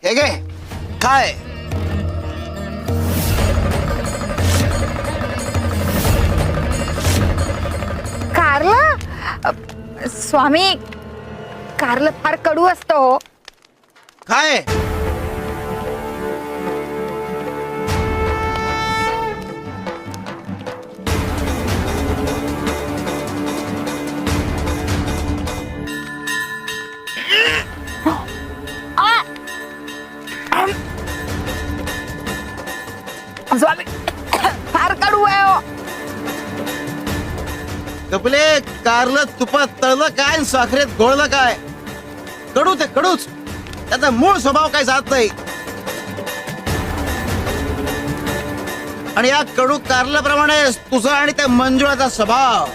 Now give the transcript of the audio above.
हे घे काय. कारलं? स्वामी, कारलं फार कडू असतं हो. काय स्वामी, फार कडू आहे हो. कपले, कारलं तुपात तळलं काय आणि साखरेत घोळलं काय. कडू ते कडूच, त्याचा मूळ स्वभाव काय जात नाही. आणि या कडू कारल्याप्रमाणे तुझा आणि त्या मंजुळाचा स्वभाव